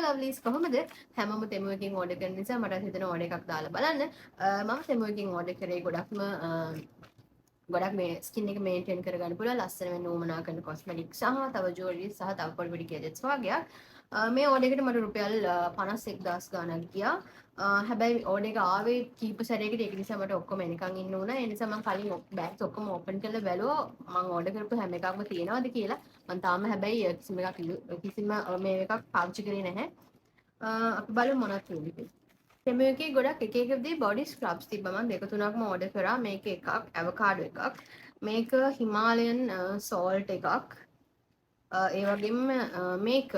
ලව්ලිස් කොහොමද හැමෝම තෙමු එකකින් ඕඩර් කරන නිසා මට හිතෙනවා ඕඩර් එකක් දාලා බලන්න. මම තෙමු එකකින් ඕඩර් කරේ ගොඩක් මේ ස්කින් එක මේන්ටේන් කරගන්න පුළුවන් ලස්සන වෙන්න උවමනා කරන කොස්මෙටික්ස් සහ තව ජුවලරි සහ තව පොඩි පොඩි ගැජට්ස් වගේක්. මේ ඕඩර් එකට මට රුපියල් 51000 ගාණක් ගියා. හැබැයි ඕඩර් එක ආවේ කීප සැරයකට ඒක නිසා මට ඔක්කොම එනකන් ඉන්න උනා. ඒ නිසා මම කලින් බෑග්ස් ඔක්කොම ඕපන් කරලා බැලුවා මම ඕඩර් කරපු හැම එකක්ම තියෙනවද කියලා. මම තාම හැබැයි කිසිම මේ එකක් පාවිච්චි කරේ නැහැ. අපි බලමු මොනවද තියෙන්නේ කියලා. තෙමු එකේ ගොඩක් එක එක දේ බොඩි ස්ක්‍රබ්ස් තිබ්බා මම දෙක තුනක්ම ඕඩර් කරා. මේක එකක් ඇවෝකාඩෝ එකක්. මේක හිමාලයන් සෝල්ට් එකක්. ඒ වගේම මේක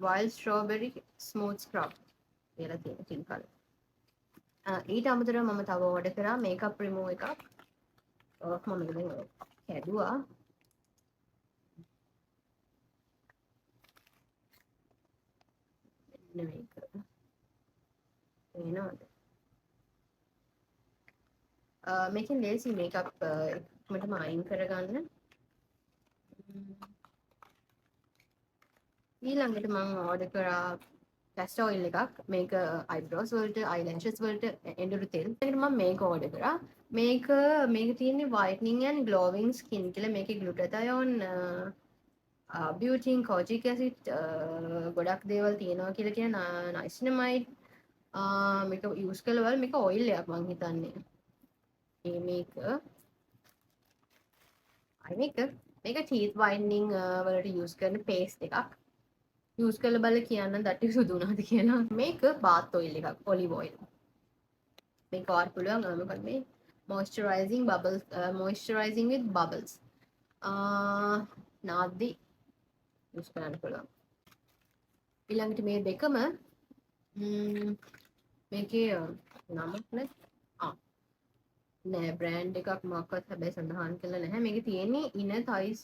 wild strawberry smooth scrub කියලා තියෙන තින් කලර්. ඊට අමතරව මම තව ඕඩර් කරා මේකප් රිමූවර් එකක්. මම දැන් හැදුවා. මෙන්න මේක. එනවද? මේකෙන් ලේසි මේකප් එකකටම අයින් කරගන්න. ඊළඟට මම ඕඩර් කරා කැස්ටර් ඔයිල් එකක්. මේක අයිබ්‍රෝස් වලට අයිලැෂස් වලට එඬුරු තෙල්. ඒකට මම මේක ඕඩර් කරා. මේක තියෙන්නේ whitening and glowing skin කියලා. මේකේ ග්ලුටතයෝන් බියුටින් කොජික් ඇසිඩ් ගොඩක් දේවල් තියෙනවා කියලා කියන නයිසිනමයිඩ් මේක යූස් කළවල මේක ඔයිල් එකක් මං හිතන්නේ. මේක teeth whitening වලට යූස් කරන පේස්ට් එකක්. යූස් කරලා බලලා කියන්න දට්ටි සුදු වුණාද කියලා. මේක bath oil එකක් olive oil. මේක වාර පුළුවන් මොකද මේ moisturizing with bubbles. නාද්දි යූස් කරන්න පුළුවන්. ඊළඟට මේ දෙකම මේකේ නමක් නෑ බ්‍රෑන්ඩ් එකක් මොකක්වත් හැබැයි සඳහන් කරලා නැහැ. මේකේ තියෙන්නේ inner thighs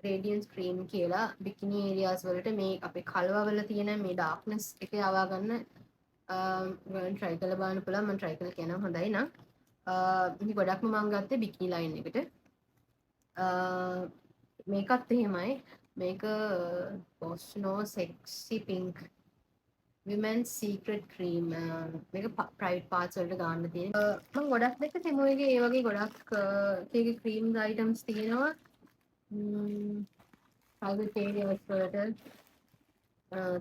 radiance cream කියලා bikini areas වලට මේ අපේ කලවවල තියෙන මේ darkness එක යවා ගන්න ඔයාලට try කරලා බලන්න පුළුවන්. මම try කරලා කියනවා හොඳයි නම්. ඉතින් ගොඩක්ම මම ගත්තේ bikini line එකට. මේකත් එහෙමයි. මේක Bosno sexy pink women's secret cream මේක private parts වලට ගන්න තියෙන. මම ගොඩක් දෙක තෙමු එකේ ඒ වගේ ගොඩක් එක creams items තියෙනවා. private areas වලට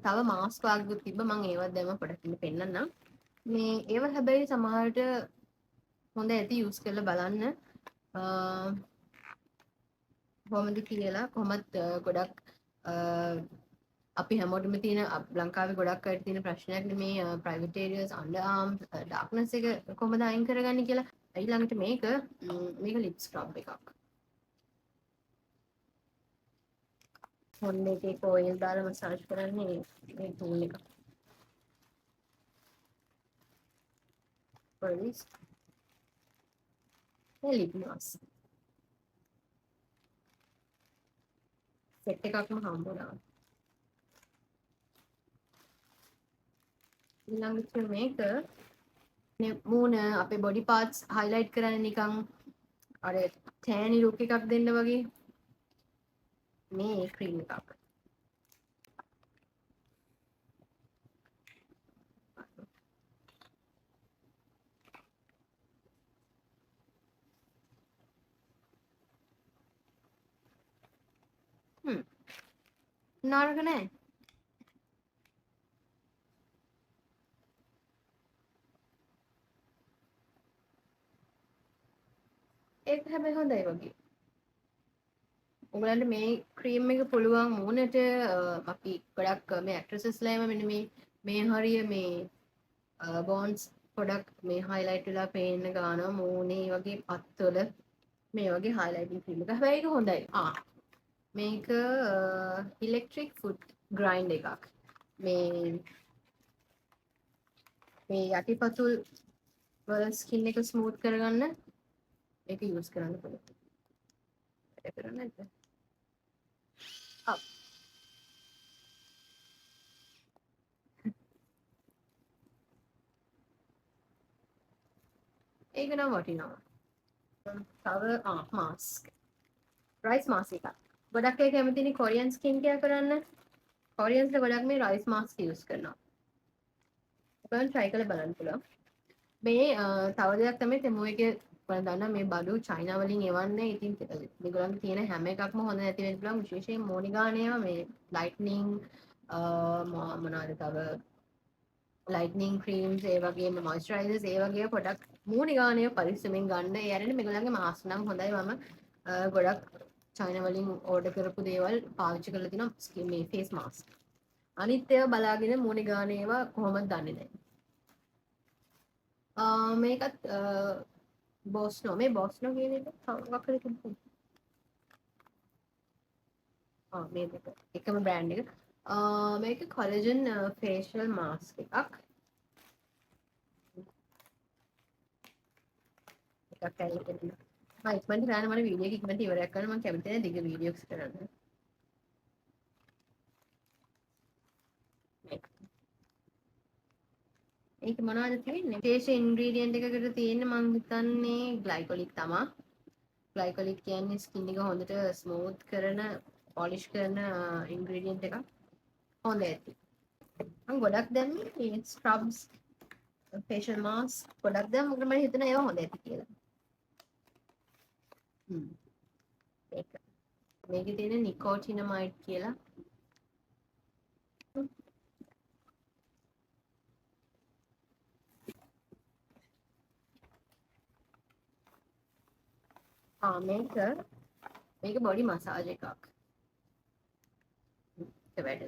තව මාස්ක් වර්ග තිබ්බ මම ඒවත් දැම්ම පොඩක් ඉන්න පෙන්නන්නම්. මේ ඒව හැබැයි සමහරට හොඳ ඇති යූස් කරලා බලන්න. කොහොමද කියලා කොහොමත් ගොඩක් අපි හැමෝටම තියෙන ලංකාවේ ගොඩක් අයට තියෙන ප්‍රශ්නයක් මේ ප්‍රයිවට් ඒරියාස් අන්ඩර් ආම්ස් ඩාර්ක්නස් එක කොහොමද අයින් කරගන්නේ කියලා. ඊළඟට මේක ලිප් ස්ක්‍රබ් එකක්. මොන්නේ ඒක ඔයිල් දාලා මසාජ් කරන්නේ මේ ටූල් එක. පොලිස් ලිප් මාස්ක් සෙට් එකක්ම හම්බුණා. ඊළඟට මේක මූණ අපේ බොඩි පාර්ට්ස් හයිලයිට් කරන්න නිකන් අර ටෑනි ලුක් එකක් දෙන්න වගේ මේ ක්‍රීම් එකක්. නරක නෑ. ඒක හැබැයි හොඳයි වගේ. උගලන්ට මේ ක්‍රීම් එක පුළුවන් මූණට අපි ගොඩක් මේ ඇක්ට්‍රසස්ලාම මෙන්න මේ හරිය මේ බෝන්ස් පොඩක් මේ හයිලයිට් වෙලා පේන්න ගන්නවා මූණේ වගේ පත්වල මේ වගේ හයිලයිටින් ක්‍රීම් එක. හැබැයි ඒක හොඳයි. මේක ඉලෙක්ට්‍රික් ෆුට් ග්‍රයින්ඩ් එකක්. මේ යටිපතුල් වල ස්කින් එක ස්මූත් කරගන්න මේක යූස් කරන්න පුළුවන්. ඒක කරන්නේ නැද්ද? ඒක නම් වටිනවා. තව මාස්ක් රයිස් මාස්ක් එකක්. ගොඩක් අය කැමතිනේ කොරියන් ස්කින් කෙයාර් කරන්න. කොරියන්ස්ලා ගොඩක් මේ රයිස් මාස්ක් යූස් කරනවා. ඔයාලා try කරලා බලන්න පුළුවන්. මේ තව දෙයක් තමයි තෙමෝ එකේ ඔයාලා දන්නා මේ බඩු චයිනා වලින් එවන්නේ. ඉතින් මේගොල්ලන්ගේ තියෙන හැම එකක්ම හොඳ නැති වෙන්න පුළුවන්. විශේෂයෙන් මොනිගානේවා මේ ලයිට්නින් මොනවාද තව ලයිට්නින් ක්‍රීම්ස් ඒ වගේම මොයිස්චරයිසර්ස් ඒ වගේ ප්‍රොඩක්ට් මූණේ ගානේ පරිස්සමෙන් ගන්න. ඒ අරගෙන මේගොල්ලන්ගේ මාස්ක් නම් හොඳයි. මම ගොඩක් චයිනා වලින් ඕඩර් කරපු දේවල් පාවිච්චි කරලා තිනවා මේ ෆේස් මාස්ක්. අනිත් ඒවා බලාගෙන මූණේ ගානේ ඒවා කොහොමද දන්නේ නැහැ. මේකත් බොස්නෝ මේ බොස්නෝ කියන එක මොකක් හරි තිබුණා. මේ දෙක එකම බ්‍රෑන්ඩ් එක. මේක කොලජන් ෆේෂියල් මාස්ක් එකක්. එකක් ඇවිල්ලා තියෙනවා. මම ඉක්මනට කරන්න මට වීඩියෝ එක ඉක්මනට ඉවරයක් කරන්න මම කැමති නැහැ දිග වීඩියෝස් කරන්න. ඒක මොනවද තියෙන්නේ? විශේෂ ඉන්ග්‍රීඩියන්ට් එකකට තියෙන්නේ මම හිතන්නේ ග්ලයිකොලික් තමයි. ග්ලයිකොලික් කියන්නේ ස්කින් එක හොඳට ස්මූත් කරන, පොලිෂ් කරන ඉන්ග්‍රීඩියන්ට් එකක්. හොඳ ඇති. මම ගොඩක් දැම්මේ මේ ස්ක්‍රබ්ස්, ෆේෂියල් මාස්ක් ගොඩක් දැම්ම මොකද මම හිතනවා ඒවා හොඳ ඇති කියලා. ඒක. මේකේ තියෙන නිකෝටිනමයිඩ් කියලා. මේක බොඩි මසාජ් එකක්. ඒක වැඩ.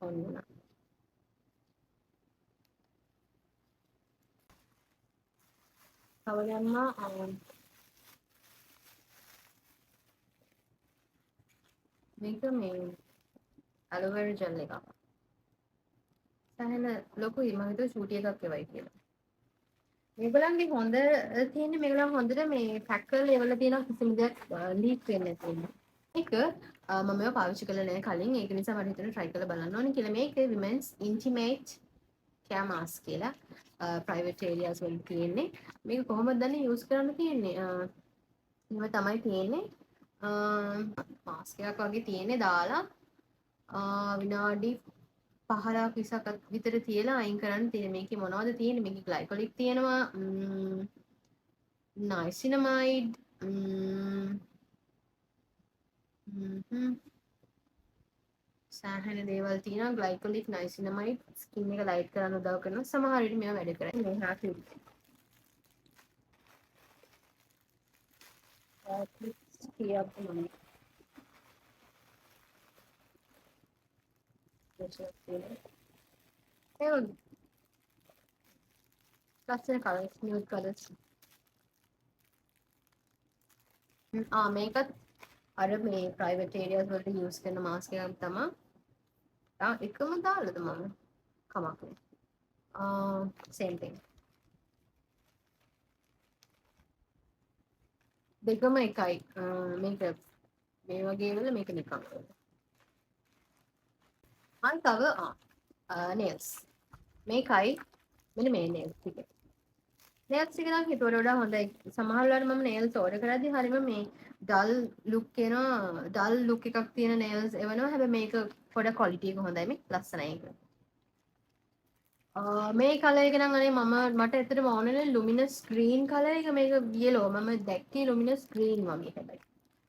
ඔන්න. තව දැම්මා මේක මේ ඇලෝවෙරා ජෙල් එකක්. සහන ලොකුයි මම හිතුවා චූටි එකක් එවයි කියලා. මේගොල්ලන්ගේ හොඳ තියෙන්නේ මේගොල්ලන් හොඳට මේ පැක් කරලා එවලා තියෙනවා කිසිම දෙයක් ලීක් වෙන්නේ නැති. මේක මම මේවා පාවිච්චි කරලා නැහැ කලින් ඒක නිසා මට හිතුණා try කරලා බලන්න ඕනේ කියලා. මේක women's intimate care mask කියලා private areas වල තියෙන්නේ. මේක කොහොමද දන්නේ use කරන්න තියෙන්නේ? මේව තමයි තියෙන්නේ. මාස්ක් එකක් වගේ තියෙන්නේ දාලා විනාඩි 15ක් 20ක් විතර තියලා අයින් කරන්න තියෙන. මේකේ මොනවද තියෙන්නේ? මේකේ ග්ලයිකොලික් තියෙනවා, නයිසිනමයිඩ්, සෑහෙන දේවල් තියෙනවා. ග්ලයිකොලික්, නයිසිනමයිඩ් ස්කින් එක ලයිට් කරන්න උදව් කරනවා. සමහර විට මේවා වැඩ කරන්නේ. මේ හා ලස්සන කලර්ස් නියුඩ් කලර්ස්. මේකත් අර මේ ප්‍රයිවට් ඒරියාස් වලට යූස් කරන මාස්ක් එකක් තමයි. එකම දාලාද මම කමක් නෑ. same thing. දෙකම එකයි. මේක මේ වගේ වල මේක නිකන්. අන් තව nails. මේකයි මෙන්න මේ nails ටික. nails ටික නම් හිතුවට වඩා හොඳයි. සමහර වෙලාවට මම nails order කරද්දී හරියම මේ dull look එනවා. dull look එකක් තියෙන nails එවනවා. හැබැයි මේක පොඩ quality එක හොඳයි මේ ලස්සනයි ඒක. මේ කලර් එක නම් අනේ මට ඇත්තටම ඕනනේ luminous green කලර් එක මේක yellow මම දැක්කේ luminous green වගේ හැබැයි.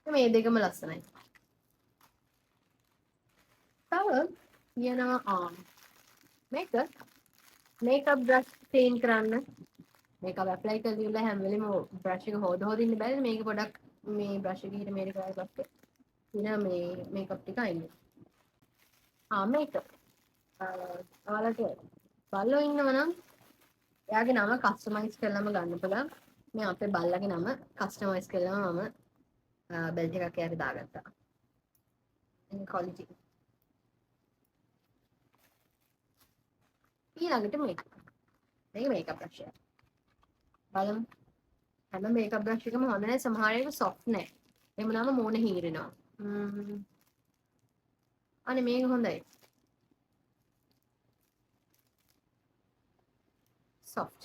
මේ දෙකම ලස්සනයි. තව කියනවා මේක මේකප් බ්‍රෂ් ක්ලීන් කරන්න මේකප් ඇප්ලයි කරලා ඉවරලා හැම වෙලෙම බ්‍රෂ් එක හොද ඉන්න බෑනේ මේක පොඩක් මේ බ්‍රෂ් එකේ හිට මේක කරලා පස්සේ ඉතින් මේ මේකප් ටික අයින් මේක ඔයාලට බල්ලෝ ඉන්නවනම් එයාගේ නම කස්ටමයිස් කරලාම ගන්න පුළුවන් මේ අපේ බල්ලාගේ නම කස්ටමයිස් කරලාම මම බෙල්ට් එකක් එයාට දාගත්තා quality ඊළඟට මේක මේකප් බ්‍රෂ් එක බලමු හැම මේකප් බ්‍රෂ් එකම හොඳ නැහැ සමහර ඒවා soft නැහැ එහෙම නම මූණ හීරෙනවා අනේ මේක හොඳයි soft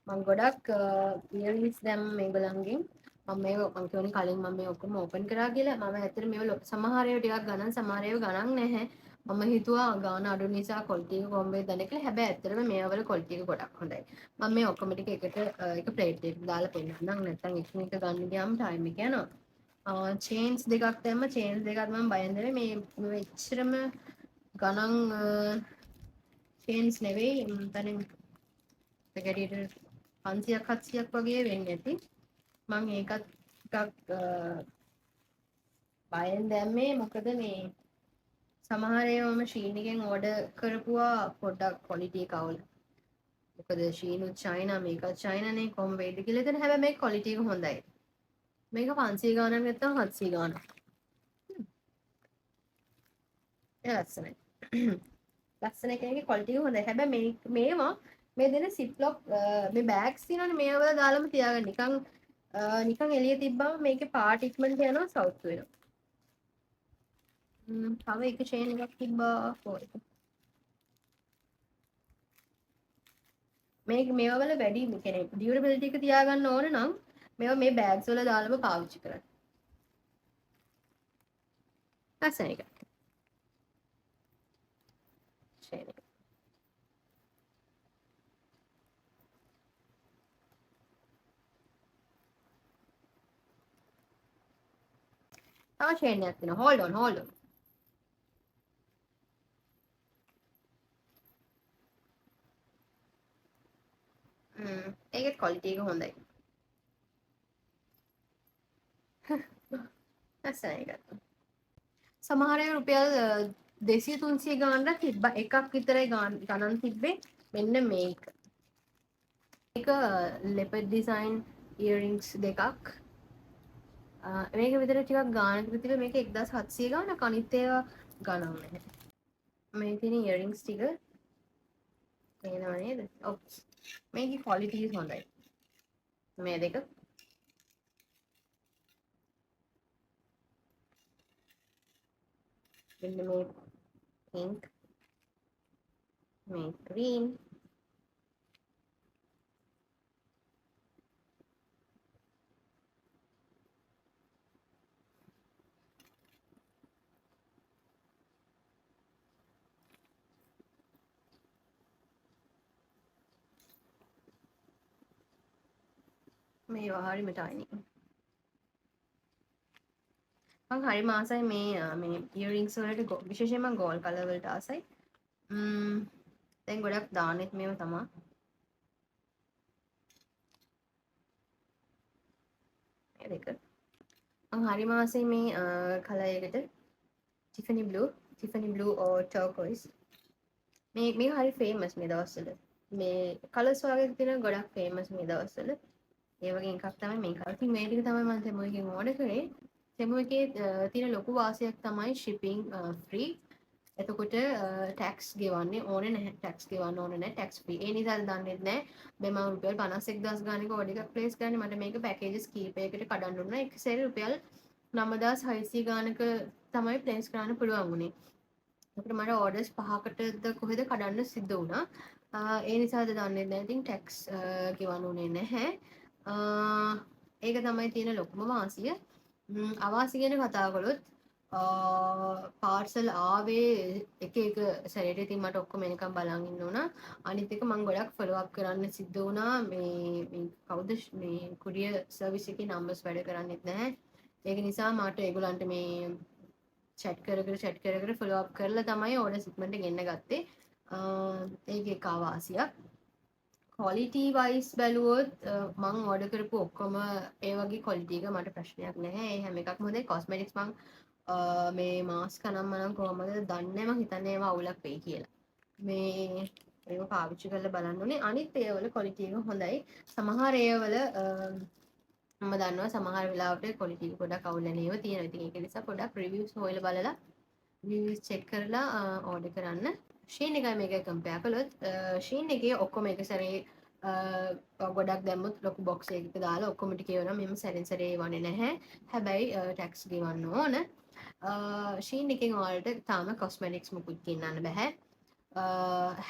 මම ගොඩක් ඉයරින්ග්ස් දැම්ම මේගොල්ලන්ගෙන්. මම කියවනේ කලින් මම මේ ඔක්කොම ඕපන් කරා කියලා. මම ඇත්තට මේව සමහර ඒවා ටිකක් ගණන් සමහර ඒවා ගණන් නැහැ. මම හිතුවා ගාන අඩු නිසා ක්වොලිටි එක කොහොමද දන්නේ කියලා. හැබැයි ඇත්තටම මේවල ක්වොලිටි එක ගොඩක් හොඳයි. මම මේ ඔක්කොම ටික එකට එක ප්ලේට් එකකට දාලා පෙන්නන්නම්. නැත්නම් එකින් එක ගන්න ගියාම ටයිම් එක යනවා. චේන්ස් දෙකක් දැම්ම. චේන්ස් දෙකත් මම බයෙන් දෙන්නේ මේ එච්චරම ගණන් චේන්ස් නෙවෙයි. තනින් පැකටේට 500ක් 700ක් වගේ වෙන්නේ නැති. මම ඒකත් ටිකක් බයෙන් දැම්මේ මොකද මේ සමහර ඒවා මම ෂීන් එකෙන් ඕඩර් කරපුවා පොඩ්ඩක් ක්වොලිටි එක අවුල්. මොකද ෂීනුත් චයිනා මේකත් චයිනානේ කොහොම වෙයිද කියලා හිතන හැබැයි මේක ක්වොලිටි එක හොඳයි. මේක 500 ගානක් නැත්තම් 700 ගානක්. ඒ ලස්සනයි. ලස්සන එකේ ක්වොලිටි එක හොඳයි. හැබැයි මේවා මේ දෙන සිප්ලොක් මේ බෑග්ස් තියෙනවනේ මේවල දාලාම තියාගන්න. නිකන් එළිය තිබ්බම මේකේ පාට ඉක්මනට යනවා සවුත් වෙනවා. තව එක චේන් එකක් තිබ්බා මේවා වල වැඩි කියන්නේ ඩියුරබිලිටි එක තියාගන්න ඕන නම් මේවා මේ බෑග්ස් වල දාලාම පාවිච්චි කරන්න. ලස්සන එක. චේන් එක. තව චේන් එකක් තියෙනවා. hold on. ඒකේ ක්වොලිටි එක හොඳයි. ලස්සන එක. සමහර අය රුපියල් 200 300 ගානක් තිබ්බා. එකක් විතරයි ගණන් තිබ්බේ. මෙන්න මේක. මේක leopard design earrings දෙකක්. මේක විතර ටිකක් ගානකට තිබ්බේ. මේක 1700 ගානක්. අනිත් ඒවා ගණන් නැහැ. මේ තියෙන earrings ටික පේනව නේද? ඔව්. මේකේ quality හොඳයි. මේ දෙක මෙන්න මේ pink මේ green මේවා හරිම tiny. මං හරිම ආසයි මේ earrings වලට විශේෂයෙන්ම gold color වලට ආසයි. දැන් ගොඩක් දාන්නෙත් මේව තමයි. මේ දෙක. මං හරිම ආසයි මේ color එකට. Tiffany blue or turquoise. මේ හරි famous මේ දවස්වල. මේ colors වගේ තියෙන ගොඩක් famous මේ දවස්වල. ඒ වගේ එකක් තමයි මේක. ඉතින් මේ ටික තමයි මම තෙමු එකෙන් ඕඩර් කරේ. තෙමු එකේ තියෙන ලොකු වාසියක් තමයි shipping free. එතකොට ටැක්ස් ගෙවන්නේ ඕනේ නැහැ. ටැක්ස් ගෙවන්න ඕනේ නැහැ. Tax free. ඒ නිසා දන්නේ නැහැ. මම රුපියල් 51000 ගානක ඕඩර් එකක් ප්ලේස් කරන්නේ. මට මේක පැකේජස් කීපයකට කඩන්න උනා. එක සැරේ රුපියල් 9600 ගානක තමයි ප්ලේස් කරන්න පුළුවන් වුණේ. ඒකට මට ඕඩර්ස් 5කටද කොහෙද කඩන්න සිද්ධ වුණා. ඒ නිසාද දන්නේ නැහැ. ඉතින් ටැක්ස් ගෙවන්න උනේ නැහැ. ඒක තමයි තියෙන ලොකුම වාසිය. අවාසිය ගැන කතා කළොත් පාර්සල් ආවේ එක සැරේට. ඉතින් මට ඔක්කොම එනකම් බලන් ඉන්න උනා. අනිත් එක මම ගොඩක් ෆලෝ අප් කරන්න සිද්ධ වුණා. මේ කවුද මේ කුරියර් සර්විස් එකේ නම්බර්ස් වැඩ කරන්නේත් නැහැ. ඒක නිසා මට ඒගොල්ලන්ට මේ චැට් කර ෆලෝ අප් කරලා තමයි ඕඩර් සිග්මන්ට් එක ගෙන්න ගත්තේ. ඒක එක අවාසියක්. ක්වොලිටි වයිස් බැලුවොත් මං ඕඩර් කරපු ඔක්කොම ඒ වගේ ක්වොලිටි එක මට ප්‍රශ්නයක් නැහැ. ඒ හැම එකක්ම හොඳයි. කොස්මෙටික්ස් මං මේ මාස්ක් නම් කොහමද දන්නේ. මං හිතන්නේ ඒවා අවුලක් වෙයි කියලා. මේ ඒක පාවිච්චි කරලා බලන්න ඕනේ. අනිත් ඒවල ක්වොලිටි එක හොඳයි. සමහර ඒවල මම දන්නවා සමහර වෙලාවට ක්වොලිටි එක පොඩක් අවුල් වෙන ඒවා තියෙනවා. ඉතින් ඒක නිසා පොඩක් රිවිව්ස් හොයලා බලලා රිවිව්ස් චෙක් කරලා ඕඩර් කරන්න. ෂීන් එකයි මේක කම්පෙයාර් කළොත් ෂීන් එකේ ඔක්කොම එක සැරේ ගොඩක් දැම්මොත් ලොකු බොක්ස් එකක දාලා ඔක්කොම ටික ඒවනම් මෙහෙම සැරෙන් සැරේ වනේ නැහැ. හැබැයි ටැක්ස් ගෙවන්න ඕන. ෂීන් එකෙන් ඔයාලට තාම කොස්මෙටික්ස් මුකුත් ගෙන්නන්න බෑ.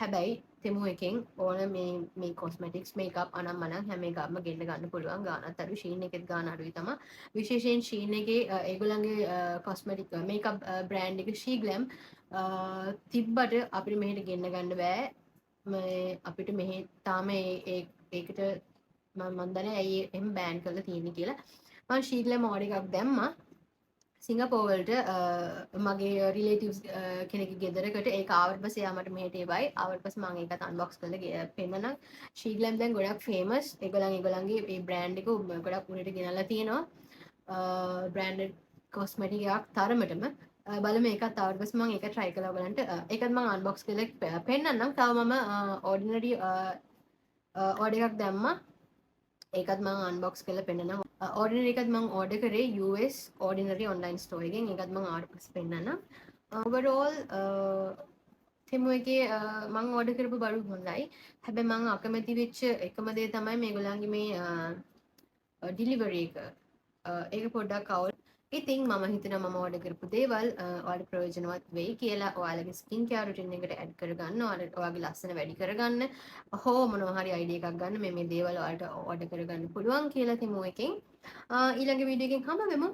හැබැයි තෙමු එකෙන් ඕන මේ කොස්මටික්ස් මේකප් අනම් මනම් හැම එකක්ම ගෙන්න ගන්න පුළුවන් ගානත් අඩු ශීන් එකෙත් ගාන අඩුයි තමයි විශේෂයෙන් ශීන් එකේ ඒගොල්ලන්ගේ කොස්මටික් මේකප් බ්‍රෑන්ඩ් එක ශීග්ලම් තිබ්බට අපිට මෙහෙට ගෙන්න ගන්න බෑ අපිට මෙහෙ තාම ඒකට මන් දන්නේ ඇයි එහෙම බෑන් කරලා තියෙන්නේ කියලා මම ශීග්ලම් ඕඩර් එකක් දැම්මා සිංගපෝවලට මගේ රිලේටිව්ස් කෙනෙක් ගෙදරකට ඒක ආවට පස්සේ එයා මට මෙහෙට එවයි ආවට පස්සේ මම ඒකත් අන්බොක්ස් කරලා පෙන්නනම් ශීග්ලම් දැන් ගොඩක් ෆේමස් ඒගොල්ලන්ගේ මේ බ්‍රෑන්ඩ් එක ගොඩක් උඩට ගෙනල්ලා තියෙනවා බ්‍රෑන්ඩඩ් කොස්මටික් එකක් තරමටම බලමු ඒකත් ආවට පස්සේ මම ඒක try කරලා ඔයගලන්ට ඒකත් මම අන්බොක්ස් කරලා පෙන්නන්නම් තව මම ordinary order එකක් දැම්මා ඒකත් මම අන්බොක්ස් කරලා පෙන්නන්නම් ordinary එකත් මම order කරේ US ordinary online store එකෙන් ඒකත් මම ආවට පස්සේ පෙන්නන්නම් overall තෙමු එකේ මම order කරපු බඩු හොඳයි හැබැයි මම අකමැති වෙච්ච එකම දේ තමයි මේගොල්ලන්ගේ මේ delivery එක ඒක පොඩ්ඩක් අවුල් ඉතින් මම හිතනවා මම order කරපු දේවල් ඔයාලට ප්‍රයෝජනවත් වෙයි කියලා ඔයාලගේ ස්කින් කෙයාර් රුටින් එකට ඇඩ් කරගන්න ඔයාගේ ලස්සන වැඩි කරගන්න හෝ මොනවා හරි අයිඩියා එකක් ගන්න මේ දේවල් ඔයාලට order කරගන්න පුළුවන් කියලා තෙමු එකෙන් ඊළඟ වීඩියෝ එකෙන් හම්බ වෙමු